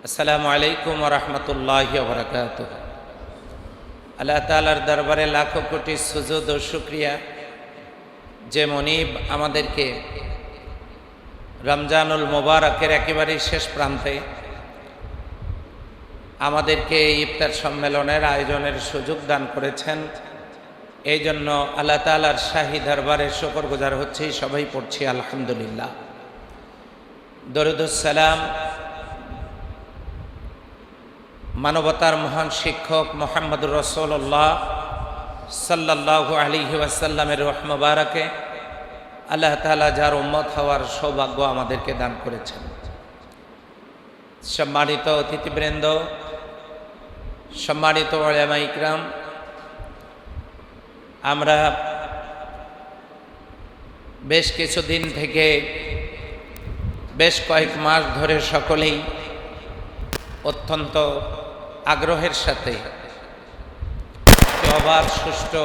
আসসালামু আলাইকুম ওয়া রাহমাতুল্লাহি ওয়া বারাকাতুহু। আল্লাহ তাআলার দরবারে লাখো কোটি সুজুদ ও শুকরিয়া, যে মনিব আমাদেরকে রমজানুল মুবারকের একেবারে শেষ প্রান্তে আমাদেরকে ইফতার সম্মেলনের আয়োজনের সুযোগ দান করেছেন। এই জন্য আল্লাহ তাআলার শাহী দরবারে শুকরগুজার হচ্ছি। সবাই পড়ছি আলহামদুলিল্লাহ। দরুদুস সালাম মানবতার মহান শিক্ষক মুহাম্মদুর রাসূলুল্লাহ সাল্লাল্লাহু আলাইহি ওয়াসাল্লামের রূহ মুবারকে আল্লাহ তাআলা যার উম্মত হওয়ার সৌভাগ্য আমাদেরকে দান করেছেন। সম্মানিত অতিথিবৃন্দ, সম্মানিত উলামা ইকরাম, আমরা বেশ কিছুদিন থেকে বেশ কয়েক মাস ধরে সকলেই অত্যন্ত আগ্রহের সাথে অবাধ, সুষ্ঠু,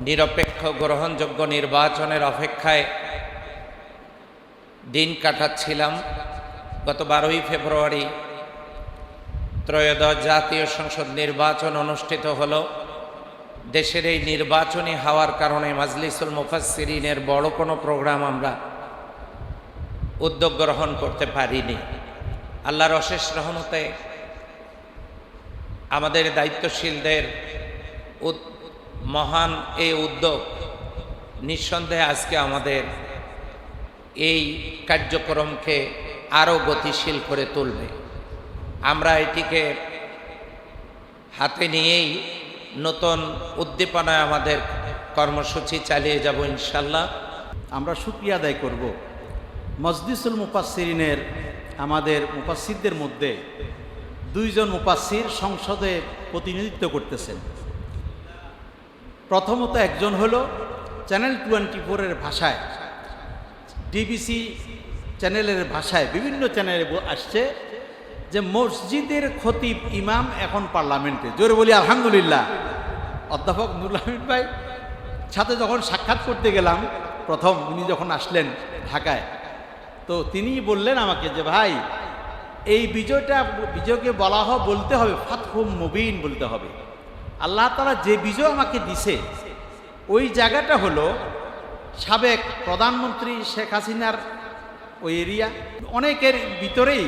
নিরপেক্ষ, গ্রহণযোগ্য নির্বাচনের অপেক্ষায় দিন কাটাচ্ছিলাম। গত 12ই ফেব্রুয়ারি ত্রয়োদশ জাতীয় সংসদ নির্বাচন অনুষ্ঠিত হলো। দেশের এই নির্বাচনী হওয়ার কারণে মাজলিসুল মুফাসসিরিনের বড় কোনো প্রোগ্রাম আমরা উদ্যোগ গ্রহণ করতে পারিনি। আল্লাহর অশেষ রহমতে আমাদের দায়িত্বশীলদের মহান এই উদ্যোগ নিঃসন্দেহে আজকে আমাদের এই কার্যক্রমকে আরও গতিশীল করে তুলবে। আমরা এটিকে হাতে নিয়েই নতুন উদ্দীপনায় আমাদের কর্মসূচি চালিয়ে যাব ইনশাল্লাহ। আমরা শুকরিয়া আদায় করব মজলিসুল মুফাসসিরিনের আমাদের মুফাসসিরদের মধ্যে দুইজন মুফাসসির সংসদে প্রতিনিধিত্ব করতেছেন। প্রথমত একজন হলো চ্যানেল 24-এর ভাষায়, ডিবিসি চ্যানেলের ভাষায় বিভিন্ন চ্যানেলে আসছে যে মসজিদের খতিব ইমাম এখন পার্লামেন্টে। জোরে বলি আলহামদুলিল্লাহ। অধ্যাপক নুরুল হামিদ ভাই সাথে যখন সাক্ষাৎ করতে গেলাম প্রথম, উনি যখন আসলেন ঢাকায়, তো তিনি বললেন আমাকে যে ভাই, এই বিজয়কে বলতে হবে ফাতহুম মুবিন বলতে হবে। আল্লাহ তাআলা যে বিজয় আমাকে দিছে ওই জায়গাটা হলো সাবেক প্রধানমন্ত্রী শেখ হাসিনার ওই এরিয়া। অনেকের ভিতরেই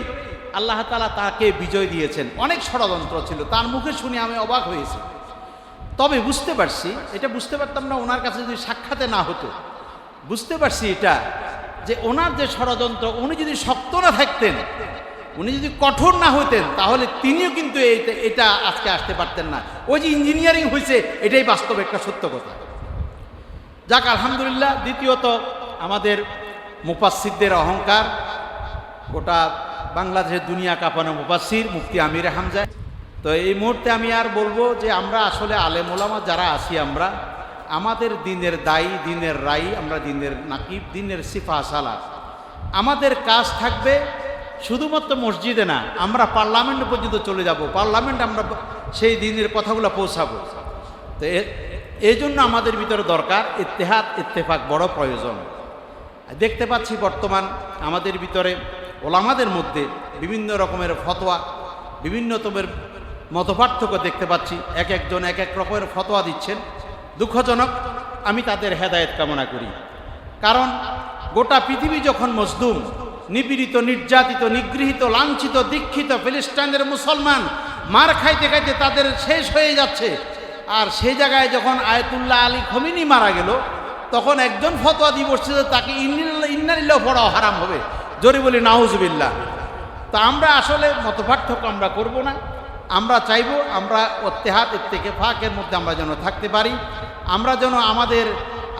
আল্লাহ তাআলা তাকে বিজয় দিয়েছেন। অনেক ষড়যন্ত্র ছিল, তার মুখে শুনে আমি অবাক হয়েছি। তবে বুঝতে পারছি, এটা বুঝতে পারতাম না ওনার কাছে যদি সাক্ষাতে না হতো। বুঝতে পারছি এটা যে ওনার যে ষড়যন্ত্র, উনি যদি শক্ত না থাকতেন, উনি যদি কঠোর না হইতেন, তাহলে তিনিও কিন্তু এটা আজকে আসতে পারতেন না। ওই যে ইঞ্জিনিয়ারিং হয়েছে, এটাই বাস্তব একটা সত্য কথা। যাক আলহামদুলিল্লাহ। দ্বিতীয়ত আমাদের মুফাসসিরদের অহংকার, গোটা বাংলাদেশের দুনিয়া কাঁপানো মুফাসসির মুফতি আমির হামজা। তো এই মুহূর্তে আমি আর বলবো যে আমরা আসলে আলেম ওলামা যারা আছি, আমরা আমাদের দিনের দায়ী, দিনের রাই, আমরা দিনের নাকিব, দিনের সিফা সালাত। আমাদের কাজ থাকবে শুধুমাত্র মসজিদে না, আমরা পার্লামেন্ট পর্যন্ত চলে যাব। পার্লামেন্ট আমরা সেই দিনের কথাগুলো পৌঁছাবো। তো এই জন্য আমাদের ভিতরে দরকার ইত্তেহাদ, ইত্তেফাক বড় প্রয়োজন। দেখতে পাচ্ছি বর্তমান আমাদের ভিতরে ওলামাদের মধ্যে বিভিন্ন রকমের ফতোয়া, বিভিন্ন রকমের মতপার্থক্য দেখতে পাচ্ছি। একজন এক এক রকমের ফতোয়া দিচ্ছেন। দুঃখজনক। আমি তাদের হেদায়েত কামনা করি। কারণ গোটা পৃথিবী যখন মজলুম, নিপীড়িত, নির্যাতিত, নিগৃহীত, লাঞ্ছিত, দীক্ষিত ফিলিস্তিনের মুসলমান মার খাইতে খাইতে তাদের শেষ হয়ে যাচ্ছে, আর সেই জায়গায় যখন আয়াতুল্লাহ আলী খমিনি মারা গেল, তখন একজন ফতোয়া দিয়ে বসছে যে তাকে ইন্নালিল্লাহ পড়াও হারাম হবে। জোরে বলি নাউজুবিল্লাহ। তা আমরা আসলে মতপার্থক্য আমরা করব না। আমরা চাইব আমরা ইত্তেহাদ, ইত্তেফাকের মধ্যে আমরা যেন থাকতে পারি। আমরা যেন আমাদের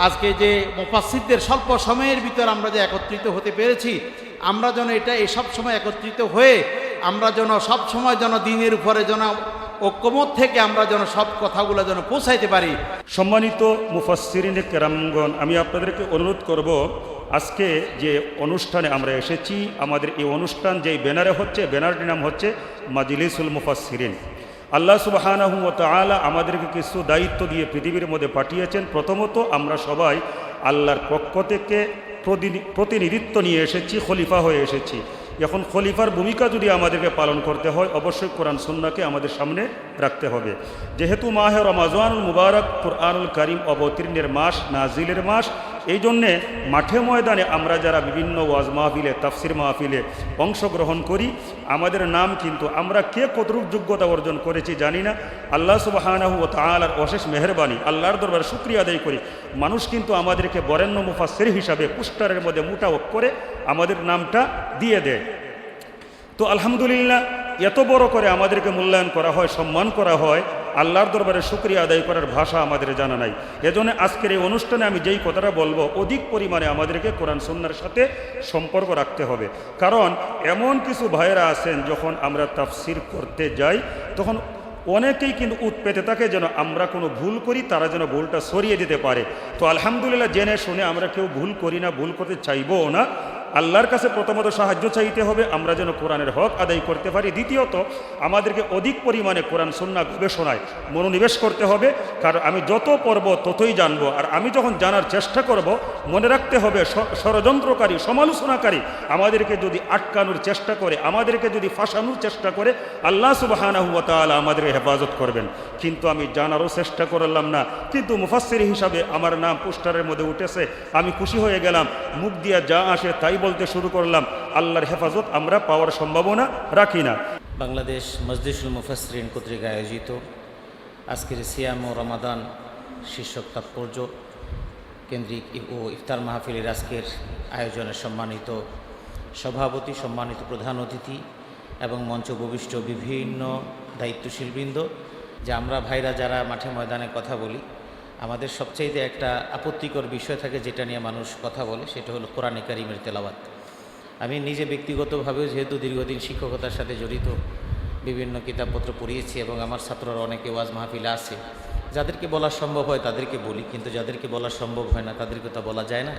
আজকে যে মুফাসসিরদের স্বল্প সময়ের ভিতর আমরা যে একত্রিত হতে পেরেছি, আমরা যেন এই সব সময় একত্রিত হয়ে আমরা যেন সব সময় যেন দিনের উপরে যেন ঐক্যমত থেকে আমরা যেন সব কথাগুলো যেন পৌঁছাইতে পারি। সম্মানিত মুফাসসিরিনে কেরামগণ, আমি আপনাদেরকে অনুরোধ করব, আজকে যে অনুষ্ঠানে আমরা এসেছি, আমাদের এই অনুষ্ঠান যেই ব্যানারে হচ্ছে, ব্যানারটির নাম হচ্ছে মাজলিসুল মুফাসসিরিন। আল্লাহ সুবহানাহু ওয়া তাআলা আমাদেরকে কিছু দায়িত্ব দিয়ে পৃথিবীর মধ্যে পাঠিয়েছেন। প্রথমত আমরা সবাই আল্লাহর পক্ষ থেকে প্রতিনিধিত্ব নিয়ে এসেছি, খলিফা হয়ে এসেছি। এখন খলিফার ভূমিকা যদি আমাদেরকে পালন করতে হয় অবশ্যই কোরআন সুন্নাহকে আমাদের সামনে রাখতে হবে। যেহেতু মাহে রমাজানুল মুবারক কুরআনুল কারীম অবতীর্ণের মাস, নাজিলের মাস, এই জন্যে মাঠে ময়দানে আমরা যারা বিভিন্ন ওয়াজ মাহফিলে, তাফসির মাহফিলে অংশগ্রহণ করি, আমাদের নাম কিন্তু আমরা কে কতটুকু যোগ্যতা অর্জন করেছি জানি না। আল্লাহ সুবহানাহু ওয়া তাআলার অশেষ মেহেরবানি, আল্লাহর দরবারে শুকরিয়া আদায় করি, মানুষ কিন্তু আমাদেরকে বরেণ্য মুফাসসির হিসাবে পোস্টারের মধ্যে মোটাওক করে আমাদের নামটা দিয়ে দেয়। তো আলহামদুলিল্লাহ, এত বড় করে আমাদেরকে মূল্যায়ন করা হয়, সম্মান করা হয়, আল্লাহর দরবারে শুকরিয়া আদায় করার ভাষা আমাদের জানা নাই। এজন্য আজকের এই অনুষ্ঠানে আমি যেই কথাটা বলবো, অধিক পরিমাণে আমাদেরকে কোরআন সুন্নাহর সাথে সম্পর্ক রাখতে হবে। কারণ এমন কিছু ভাইয়েরা আছেন, যখন আমরা তাফসির করতে যাই তখন অনেকেই কিন্তু উৎপেতে থাকে যেন আমরা কোনো ভুল করি, তারা যেন ভুলটা সরিয়ে দিতে পারে। তো আলহামদুলিল্লাহ, জেনে শুনে আমরা কেউ ভুল করি না, ভুল করতে চাইবও না। আল্লাহর কাছে প্রথমত সাহায্য চাইতে হবে, আমরা যেন কোরআনের হক আদায় করতে পারি। দ্বিতীয়ত, আমাদেরকে অধিক পরিমাণে কোরআন সুন্নাহ গবেষণায় মনোনিবেশ করতে হবে। কারণ আমি যত পড়ব ততই জানবো, আর আমি যখন জানার চেষ্টা করব, মনে রাখতে হবে ষড়যন্ত্রকারী, সমালোচনাকারী আমাদেরকে যদি আটকানোর চেষ্টা করে, আমাদেরকে যদি ফাঁসানোর চেষ্টা করে, আল্লাহ সুবহানাহু ওয়া তাআলা আমাদেরকে হেফাজত করবেন। কিন্তু আমি জানারও চেষ্টা করলাম না, কিন্তু মুফাসসির হিসাবে আমার নাম পোস্টারের মধ্যে উঠেছে, আমি খুশি হয়ে গেলাম, মুখ দিয়ে যা আসে তাই বলতে শুরু করলাম। আল্লাহর হেফাজত আমরা পাওয়ার সম্ভাবনা রাখি না। বাংলাদেশ মজলিসুল মুফাসসিরিন কর্তৃক আয়োজিত আজকের সিয়াম ও রমাদান শীর্ষক তাৎপর্য কেন্দ্রিক ও ইফতার মাহফিলের আজকের আয়োজনের সম্মানিত সভাপতি, সম্মানিত প্রধান অতিথি এবং মঞ্চ উপবিষ্ট বিভিন্ন দায়িত্বশীলবৃন্দ, যে আমরা ভাইরা যারা মাঠে ময়দানে কথা বলি, আমাদের সবচাইতে একটা আপত্তিকর বিষয় থাকে যেটা নিয়ে মানুষ কথা বলে, সেটা হলো কোরআনে কারীমের তেলাওয়াত। আমি নিজে ব্যক্তিগতভাবেও যেহেতু দীর্ঘদিন শিক্ষকতার সাথে জড়িত, বিভিন্ন কিতাবপত্র পড়িয়েছি এবং আমার ছাত্ররা অনেকে ওয়াজ মাহফিলে আছে, যাদেরকে বলা সম্ভব হয় তাদেরকে বলি, কিন্তু যাদেরকে বলা সম্ভব হয় না তাদেরকে তো বলা যায় না।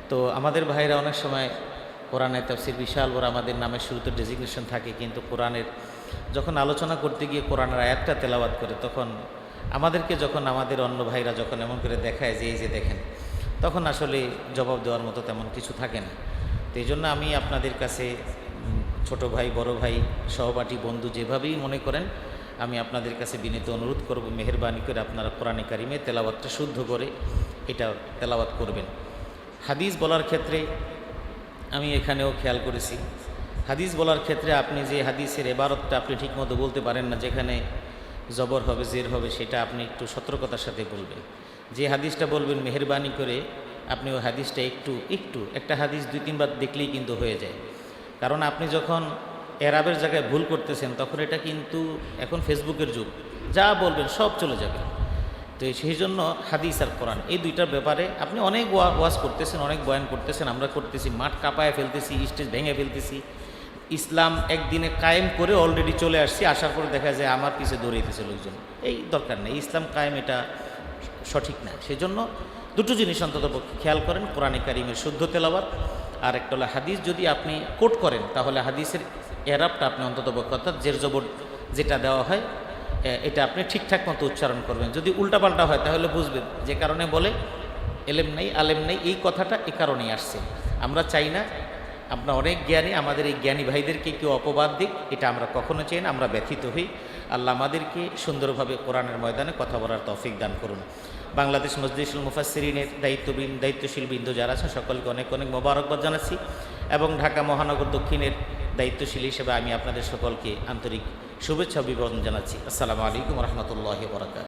তো আমাদের ভাইরা অনেক সময় কোরআনের তাফসীর বিশাল বড় আমাদের নামের শুরুতে ডেজিগনেশন থাকে, কিন্তু কোরআনের যখন আলোচনা করতে গিয়ে কোরআনের আয়াতটা তেলাওয়াত করে, তখন আমাদেরকে যখন আমাদের অন্য ভাইরা যখন এমন করে দেখায় যে এই যে দেখেন, তখন আসলে জবাব দেওয়ার মতো তেমন কিছু থাকে না। তো এই জন্য আমি আপনাদের কাছে ছোট ভাই, বড় ভাই, সহপাঠী, বন্ধু যেভাবেই মনে করেন, আমি আপনাদের কাছে বিনীত অনুরোধ করব, মেহেরবানি করে আপনারা কোরআনে কারিমে তেলাওয়াতটা শুদ্ধ করে এটা তেলাওয়াত করবেন। হাদিস বলার ক্ষেত্রে আমি এখানেও খেয়াল করেছি, হাদিস বলার ক্ষেত্রে আপনি যে হাদিসের এবারতটা আপনি ঠিকমতো বলতে পারেন না, যেখানে জবর হবে, জের হবে, সেটা আপনি একটু সতর্কতার সাথে বলবেন। যে হাদিসটা বলবেন মেহেরবানি করে আপনি ওই হাদিসটা একটু একটা হাদিস 2-3 বার দেখলেই কিন্তু হয়ে যায়। কারণ আপনি যখন এরাবের জায়গায় ভুল করতেছেন, তখন এটা কিন্তু এখন ফেসবুকের যুগ, যা বলবেন সব চলে যাবে। তো সেই জন্য হাদিস আর কোরআন এই দুইটার ব্যাপারে আপনি অনেক ওয়াজ করতেছেন, অনেক বয়ান করতেছেন, আমরা করতেছি, মাঠ কাঁপায় ফেলতেছি, স্টেজ ভেঙে ফেলতেছি, ইসলাম একদিনে কায়েম করে অলরেডি চলে আসছি, আসার পরে দেখা যায় আমার পিছে দৌড়াইতেছে লোকজন। এই দরকার নেই, ইসলাম কায়েম এটা সঠিক না। সেই জন্য দুটো জিনিস অন্তত খেয়াল করেন, কোরআনে কারিমের শুদ্ধ তেলাওয়াত, আর একটা হলো হাদিস যদি আপনি কোট করেন তাহলে হাদিসের এরাবটা আপনি অন্তত অর্থাৎ জের জবর যেটা দেওয়া হয় এটা আপনি ঠিকঠাক মতো উচ্চারণ করবেন। যদি উল্টাপাল্টা হয় তাহলে বুঝবেন যে কারণে বলে এলেম নেই, আলেম নেই, এই কথাটা এ কারণেই আসছে। আমরা চাই না আমরা অনেক জ্ঞানী, আমাদের এই জ্ঞানী ভাইদেরকে কেউ অপবাদ দিক, এটা আমরা কখনো চাই না, আমরা ব্যথিত হই। আল্লাহ আমাদেরকে সুন্দরভাবে কোরআনের ময়দানে কথা বলার তৌফিক দান করুন। বাংলাদেশ মজলিসুল মুফাসসিরিনের দায়িত্বশীল বৃন্দ যারা আছে সকলকে অনেক অনেক মোবারকবাদ জানাচ্ছি, এবং ঢাকা মহানগর দক্ষিণের দায়িত্বশীল হিসেবে আমি আপনাদের সকলকে আন্তরিক শুভেচ্ছা অভিবাদন জানাচ্ছি। আসসালামু আলাইকুম রহমতুল্লাহি ওয়া বারাকাতুহু।